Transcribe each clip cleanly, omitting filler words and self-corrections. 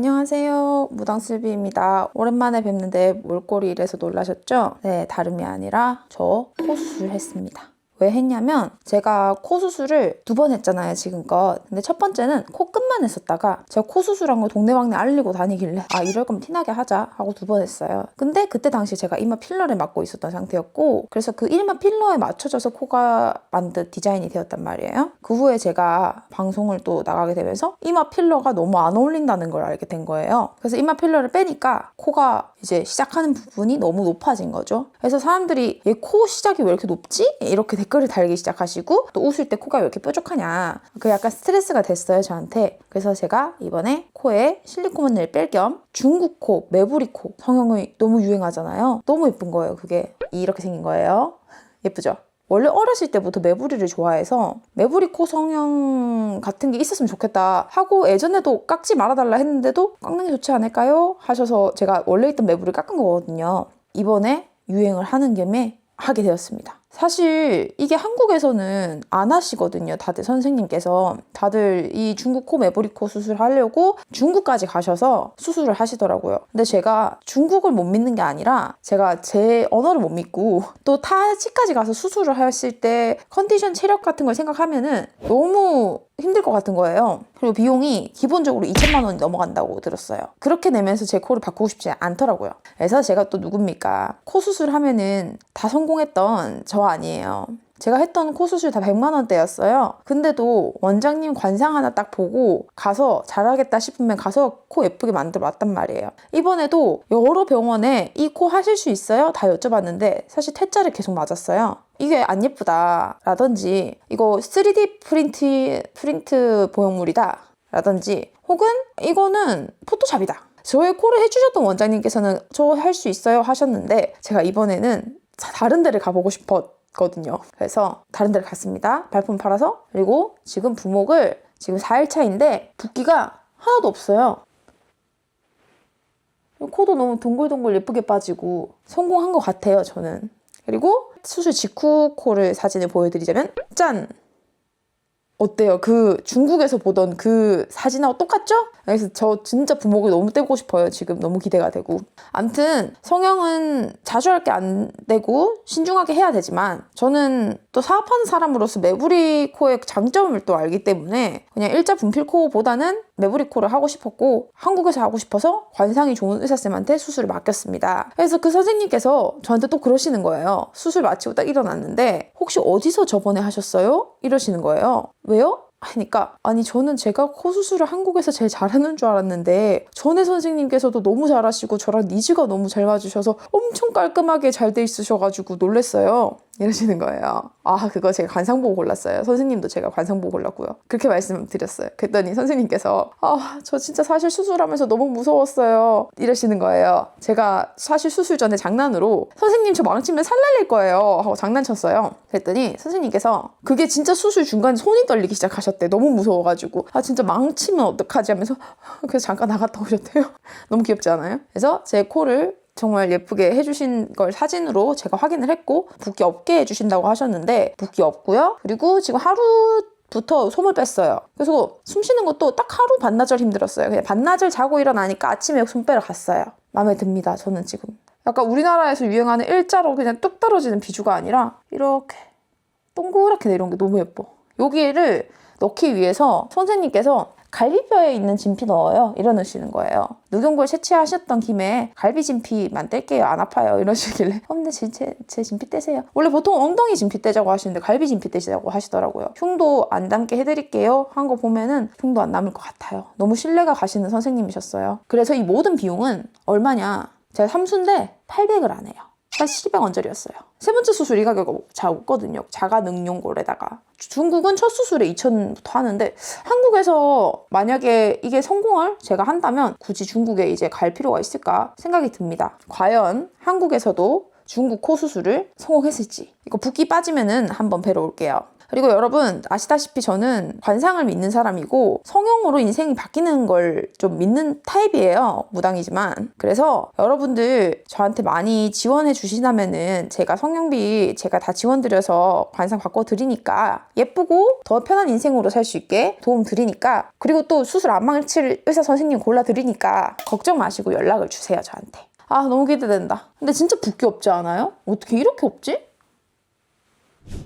안녕하세요, 무당슬비입니다. 오랜만에 뵙는데 몰골이 이래서 놀라셨죠? 네, 다름이 아니라 저 코 수술했습니다. 왜 했냐면 제가 코 수술을 2번 했잖아요, 지금껏. 근데 첫 번째는 코 끝만 했었다가 제가 코 수술한 걸 동네방네 알리고 다니길래 이럴 거면 티나게 하자 하고 2번 했어요. 근데 그때 당시 제가 이마 필러를 맞고 있었던 상태였고, 그래서 그 이마 필러에 맞춰져서 코가 만든 디자인이 되었단 말이에요. 그 후에 제가 방송을 또 나가게 되면서 이마 필러가 너무 안 어울린다는 걸 알게 된 거예요. 그래서 이마 필러를 빼니까 코가 이제 시작하는 부분이 너무 높아진 거죠. 그래서 사람들이 얘 코 시작이 왜 이렇게 높지? 이렇게 댓글을 달기 시작하시고, 또 웃을 때 코가 왜 이렇게 뾰족하냐, 그 약간 스트레스가 됐어요, 저한테. 그래서 제가 이번에 코에 실리코몬을 뺄 겸 중국 코, 메부리 코 성형이 너무 유행하잖아요. 너무 예쁜 거예요. 그게 이렇게 생긴 거예요. 예쁘죠? 원래 어렸을 때부터 메부리를 좋아해서 메부리 코 성형 같은 게 있었으면 좋겠다 하고 예전에도 깎지 말아달라 했는데도 깎는 게 좋지 않을까요? 하셔서 제가 원래 있던 메부리 깎은 거거든요. 이번에 유행을 하는 김에 하게 되었습니다. 사실 이게 한국에서는 안 하시거든요. 다들 선생님께서 다들 이 중국 코 메부리 코 수술하려고 중국까지 가셔서 수술을 하시더라고요. 근데 제가 중국을 못 믿는 게 아니라 제가 제 언어를 못 믿고 또 타지까지 가서 수술을 하실 때 컨디션 체력 같은 걸 생각하면은 너무 힘들 것 같은 거예요. 그리고 비용이 기본적으로 2천만 원이 넘어간다고 들었어요. 그렇게 내면서 제 코를 바꾸고 싶지 않더라고요. 그래서 제가 또 누굽니까? 코 수술하면은 다 성공했던 저 아니에요. 제가 했던 코 수술 다 100만 원대였어요. 근데도 원장님 관상 하나 딱 보고 가서 잘하겠다 싶으면 가서 코 예쁘게 만들어 왔단 말이에요. 이번에도 여러 병원에 이 코 하실 수 있어요? 다 여쭤봤는데 사실 퇴짜를 계속 맞았어요. 이게 안 예쁘다 라든지 이거 3D 프린트 보형물이다 라든지 혹은 이거는 포토샵이다. 저의 코를 해주셨던 원장님께서는 저 할 수 있어요 하셨는데 제가 이번에는 다른 데를 가보고 싶었거든요. 그래서 다른 데를 갔습니다. 발품 팔아서. 그리고 지금 부목을 지금 4일 차인데 붓기가 하나도 없어요. 코도 너무 동글동글 예쁘게 빠지고 성공한 것 같아요, 저는. 그리고 수술 직후 코를 사진을 보여드리자면 짠! 어때요? 그 중국에서 보던 그 사진하고 똑같죠? 그래서 저 진짜 부목을 너무 떼고 싶어요. 지금 너무 기대가 되고. 암튼 성형은 자주 할 게 안 되고 신중하게 해야 되지만 저는 또 사업하는 사람으로서 메부리 코의 장점을 또 알기 때문에 그냥 일자 분필 코보다는 메부리 코를 하고 싶었고 한국에서 하고 싶어서 관상이 좋은 의사쌤한테 수술을 맡겼습니다. 그래서 그 선생님께서 저한테 또 그러시는 거예요. 수술 마치고 딱 일어났는데 혹시 어디서 저번에 하셨어요? 이러시는 거예요. 왜요? 하니까 아니 저는 제가 코 수술을 한국에서 제일 잘하는 줄 알았는데 전에 선생님께서도 너무 잘하시고 저랑 니즈가 너무 잘 맞으셔서 엄청 깔끔하게 잘 돼 있으셔가지고 놀랬어요. 이러시는 거예요. 그거 제가 관상 보고 골랐어요. 선생님도 제가 관상 보고 골랐고요. 그렇게 말씀드렸어요. 그랬더니 선생님께서 저 진짜 사실 수술하면서 너무 무서웠어요. 이러시는 거예요. 제가 사실 수술 전에 장난으로 선생님 저 망치면 살 날릴 거예요 하고 장난쳤어요. 그랬더니 선생님께서 그게 진짜 수술 중간에 손이 떨리기 시작하셨대. 너무 무서워가지고 진짜 망치면 어떡하지 하면서 그래서 잠깐 나갔다 오셨대요. 너무 귀엽지 않아요? 그래서 제 코를 정말 예쁘게 해주신 걸 사진으로 제가 확인을 했고 붓기 없게 해주신다고 하셨는데 붓기 없고요. 그리고 지금 하루부터 솜을 뺐어요. 그래서 숨 쉬는 것도 딱 하루 반나절 힘들었어요. 그냥 반나절 자고 일어나니까 아침에 솜 빼러 갔어요. 마음에 듭니다. 저는 지금 약간 우리나라에서 유행하는 일자로 그냥 뚝 떨어지는 비주가 아니라 이렇게 동그랗게 내려온 게 너무 예뻐. 여기를 넣기 위해서 선생님께서 갈비뼈에 있는 진피 넣어요. 이러시는 거예요. 누경골 채취하셨던 김에 갈비 진피만 뗄게요. 안 아파요. 이러시길래 근데 제 진피 떼세요. 원래 보통 엉덩이 진피 떼자고 하시는데 갈비 진피 떼시자고 하시더라고요. 흉도 안 남게 해드릴게요 한 거 보면은 흉도 안 남을 것 같아요. 너무 신뢰가 가시는 선생님이셨어요. 그래서 이 모든 비용은 얼마냐, 제가 삼수인데 800을 안 해요. 사실 1200원짜리였어요. 세 번째 수술 이 가격이 작거든요. 자가 능용골에다가. 중국은 첫 수술에 2,000부터 하는데 한국에서 만약에 이게 성공을 제가 한다면 굳이 중국에 이제 갈 필요가 있을까 생각이 듭니다. 과연 한국에서도 중국 코 수술을 성공했을지. 이거 붓기 빠지면은 한번 뵈러 올게요. 그리고 여러분 아시다시피 저는 관상을 믿는 사람이고 성형으로 인생이 바뀌는 걸 좀 믿는 타입이에요. 무당이지만. 그래서 여러분들 저한테 많이 지원해 주시다면은 제가 성형비 제가 다 지원드려서 관상 바꿔드리니까 예쁘고 더 편한 인생으로 살 수 있게 도움 드리니까, 그리고 또 수술 안 망칠 의사 선생님 골라드리니까 걱정 마시고 연락을 주세요 저한테. 아 너무 기대된다. 근데 진짜 붓기 없지 않아요? 어떻게 이렇게 없지?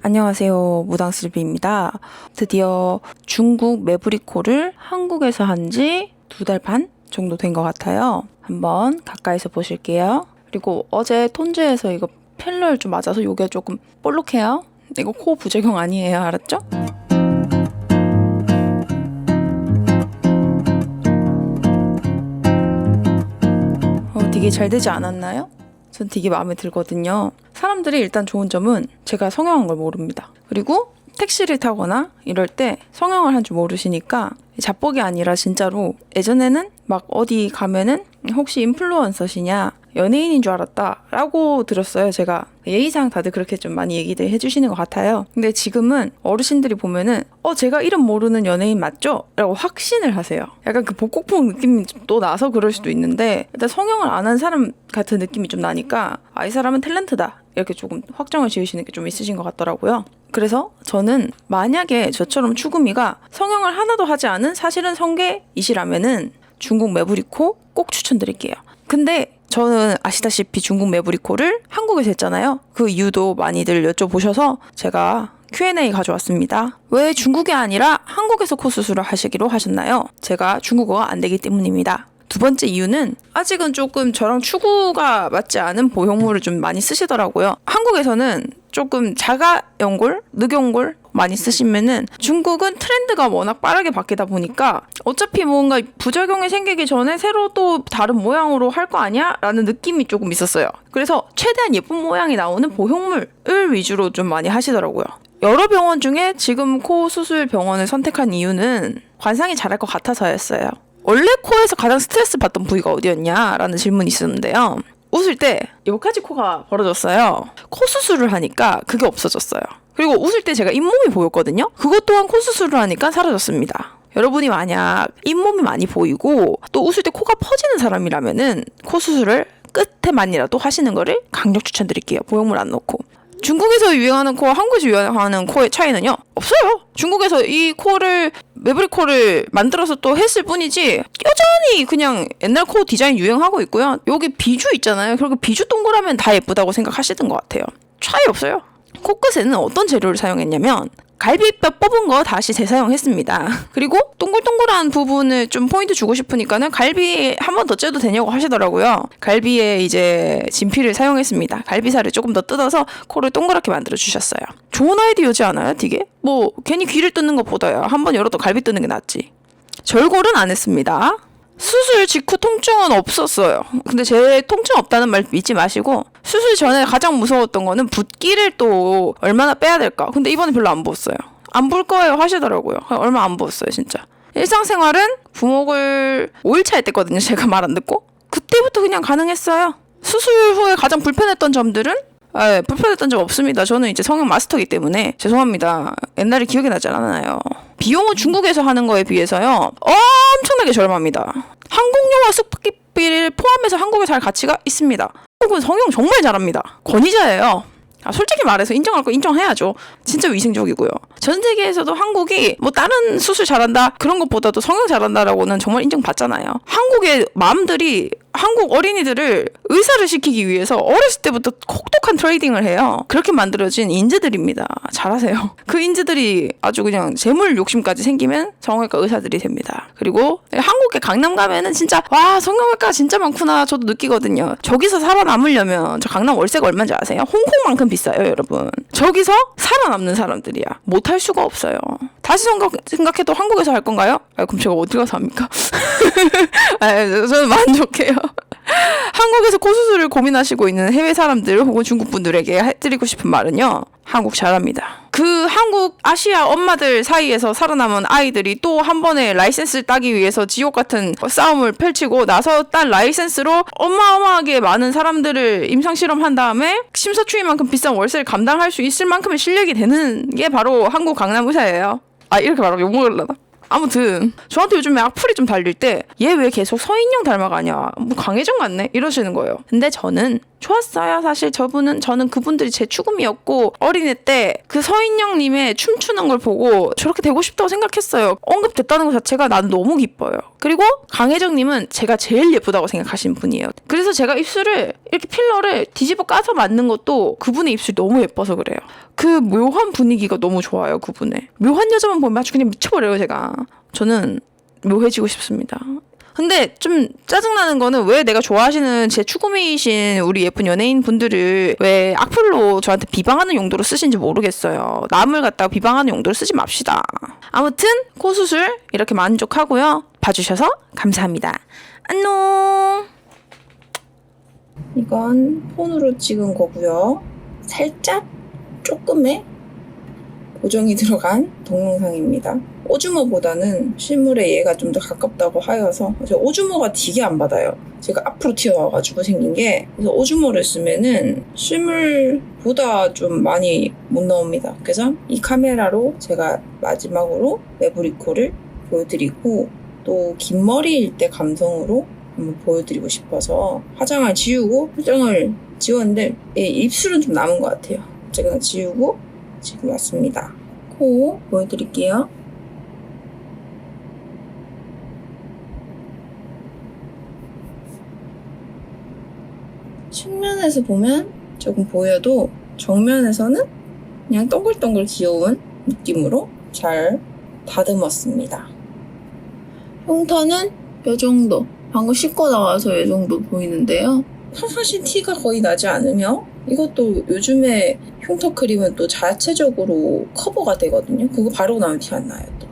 안녕하세요. 무당슬비입니다. 드디어 중국 매부리코를 한국에서 한 지 2달 반 정도 된 것 같아요. 한번 가까이서 보실게요. 그리고 어제 톤즈에서 이거 필러를 좀 맞아서 이게 조금 볼록해요. 이거 코 부작용 아니에요. 알았죠? 되게 잘 되지 않았나요? 전 되게 마음에 들거든요. 사람들이 일단 좋은 점은 제가 성형한 걸 모릅니다. 그리고 택시를 타거나 이럴 때 성형을 한 줄 모르시니까 자뻑이 아니라 진짜로 예전에는 막 어디 가면은 혹시 인플루언서시냐 연예인인 줄 알았다 라고 들었어요. 제가 예의상 다들 그렇게 좀 많이 얘기들 해주시는 것 같아요. 근데 지금은 어르신들이 보면은 제가 이름 모르는 연예인 맞죠? 라고 확신을 하세요. 약간 그 복고풍 느낌이 또 나서 그럴 수도 있는데 일단 성형을 안 한 사람 같은 느낌이 좀 나니까 이 사람은 탤런트다 이렇게 조금 확정을 지으시는 게 좀 있으신 것 같더라고요. 그래서 저는 만약에 저처럼 추구미가 성형을 하나도 하지 않은 사실은 성계이시라면은 중국 매부리코 꼭 추천드릴게요. 근데 저는 아시다시피 중국 매부리코를 한국에서 했잖아요. 그 이유도 많이들 여쭤보셔서 제가 Q&A 가져왔습니다. 왜 중국이 아니라 한국에서 코 수술을 하시기로 하셨나요? 제가 중국어가 안 되기 때문입니다. 두 번째 이유는 아직은 조금 저랑 추구가 맞지 않은 보형물을 좀 많이 쓰시더라고요. 한국에서는 조금 자가연골, 늑연골 많이 쓰시면은 중국은 트렌드가 워낙 빠르게 바뀌다 보니까 어차피 뭔가 부작용이 생기기 전에 새로 또 다른 모양으로 할 거 아니야? 라는 느낌이 조금 있었어요. 그래서 최대한 예쁜 모양이 나오는 보형물을 위주로 좀 많이 하시더라고요. 여러 병원 중에 지금 코 수술 병원을 선택한 이유는 관상이 잘할 것 같아서였어요. 원래 코에서 가장 스트레스 받던 부위가 어디였냐? 라는 질문이 있었는데요. 웃을 때 여기까지 코가 벌어졌어요. 코 수술을 하니까 그게 없어졌어요. 그리고 웃을 때 제가 잇몸이 보였거든요. 그것 또한 코 수술을 하니까 사라졌습니다. 여러분이 만약 잇몸이 많이 보이고 또 웃을 때 코가 퍼지는 사람이라면은 코 수술을 끝에만이라도 하시는 거를 강력 추천드릴게요. 보형물 안 넣고. 중국에서 유행하는 코와 한국에서 유행하는 코의 차이는요? 없어요. 중국에서 이 코를 매부리코를 만들어서 또 했을 뿐이지 여전히 그냥 옛날 코 디자인 유행하고 있고요. 여기 비주 있잖아요. 그리고 비주 동그라면 다 예쁘다고 생각하시던 것 같아요. 차이 없어요. 코끝에는 어떤 재료를 사용했냐면 갈비뼈 뽑은 거 다시 재사용했습니다. 그리고 동글동글한 부분을 좀 포인트 주고 싶으니까는 갈비 한 번 더 째도 되냐고 하시더라고요. 갈비에 이제 진피를 사용했습니다. 갈비살을 조금 더 뜯어서 코를 동그랗게 만들어 주셨어요. 좋은 아이디어지 않아요, 되게? 뭐 괜히 귀를 뜯는 것보다야 한 번 열어도 갈비 뜯는 게 낫지. 절골은 안 했습니다. 수술 직후 통증은 없었어요. 근데 제 통증 없다는 말 믿지 마시고 수술 전에 가장 무서웠던 거는 붓기를 또 얼마나 빼야 될까. 근데 이번에 별로 안 부었어요. 안 부을 거예요 하시더라고요. 얼마 안 부었어요 진짜. 일상생활은 부목을 5일차 했댔거든요. 제가 말 안 듣고. 그때부터 그냥 가능했어요. 수술 후에 가장 불편했던 점들은 불편했던 점 없습니다. 저는 이제 성형 마스터이기 때문에 죄송합니다. 옛날에 기억이 나지 않아요. 비용은 중국에서 하는 거에 비해서요 엄청나게 저렴합니다. 항공료와 숙박비를 포함해서 한국에 살 가치가 있습니다. 한국은 성형 정말 잘합니다. 권위자예요. 솔직히 말해서 인정할 거 인정해야죠. 진짜 위생적이고요. 전 세계에서도 한국이 뭐 다른 수술 잘한다 그런 것보다도 성형 잘한다라고는 정말 인정받잖아요. 한국의 맘들이 한국 어린이들을 의사를 시키기 위해서 어렸을 때부터 혹독한 트레이딩을 해요. 그렇게 만들어진 인재들입니다. 잘하세요. 그 인재들이 아주 그냥 재물 욕심까지 생기면 성형외과 의사들이 됩니다. 그리고 한국에 강남 가면은 진짜 와 성형외과 진짜 많구나 저도 느끼거든요. 저기서 살아남으려면 저 강남 월세가 얼마인지 아세요? 홍콩만큼 비싸요 여러분. 저기서 살아남는 사람들이야. 못할 수가 없어요. 다시 생각해도 한국에서 할 건가요? 그럼 제가 어디 가서 합니까? 저는 만족해요. 한국에서 코 수술을 고민하시고 있는 해외 사람들 혹은 중국 분들에게 해드리고 싶은 말은요. 한국 잘합니다. 그 한국 아시아 엄마들 사이에서 살아남은 아이들이 또 한 번에 라이센스를 따기 위해서 지옥 같은 싸움을 펼치고 나서 딴 라이센스로 어마어마하게 많은 사람들을 임상실험한 다음에 심사추이만큼 비싼 월세를 감당할 수 있을 만큼의 실력이 되는 게 바로 한국 강남의사예요. 아, 이렇게 말하면 욕먹으려나? 아무튼 저한테 요즘에 악플이 좀 달릴 때 얘 왜 계속 서인영 닮아가냐, 뭐 강혜정 같네 이러시는 거예요. 근데 저는 좋았어요. 사실 저는 그분들이 제 추금이었고 어린애 때 그 서인영님의 춤추는 걸 보고 저렇게 되고 싶다고 생각했어요. 언급됐다는 것 자체가 나는 너무 기뻐요. 그리고 강혜정님은 제가 제일 예쁘다고 생각하시는 분이에요. 그래서 제가 입술을 이렇게 필러를 뒤집어 까서 맞는 것도 그분의 입술이 너무 예뻐서 그래요. 그 묘한 분위기가 너무 좋아요. 그분의 묘한 여자만 보면 아주 그냥 미쳐버려요. 제가 저는 묘해지고 싶습니다. 근데 좀 짜증나는 거는 왜 내가 좋아하시는 제 추구미이신 우리 예쁜 연예인 분들을 왜 악플로 저한테 비방하는 용도로 쓰신지 모르겠어요. 남을 갖다가 비방하는 용도로 쓰지 맙시다. 아무튼 코 수술 이렇게 만족하고요. 봐주셔서 감사합니다. 안녕. 이건 폰으로 찍은 거고요. 살짝 조금의 보정이 들어간 동영상입니다. 오주머보다는 실물에 얘가 좀 더 가깝다고 하여서 제가 오주머가 되게 안 받아요. 제가 앞으로 튀어나와가지고 생긴 게. 그래서 오주머를 쓰면은 실물보다 좀 많이 못 나옵니다. 그래서 이 카메라로 제가 마지막으로 매부리코를 보여드리고 또 긴 머리일 때 감성으로 한번 보여드리고 싶어서 화장을 지우고 화장을 지웠는데 입술은 좀 남은 것 같아요. 제가 지우고 지금 왔습니다. 코 보여드릴게요. 측면에서 보면 조금 보여도 정면에서는 그냥 동글동글 귀여운 느낌으로 잘 다듬었습니다. 흉터는 이 정도. 방금 씻고 나와서 이 정도 보이는데요. 평상시 티가 거의 나지 않으며 이것도 요즘에 흉터 크림은 또 자체적으로 커버가 되거든요. 그거 바르고 나면 티 안 나요. 또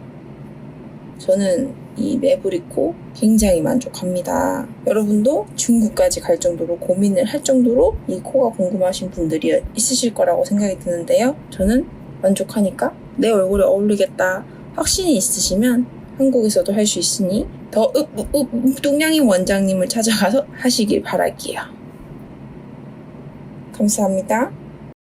저는 이 매부리코 굉장히 만족합니다. 여러분도 중국까지 갈 정도로 고민을 할 정도로 이 코가 궁금하신 분들이 있으실 거라고 생각이 드는데요. 저는 만족하니까 내 얼굴에 어울리겠다 확신이 있으시면 한국에서도 할 수 있으니 더 동양인 원장님을 찾아가서 하시길 바랄게요. 감사합니다.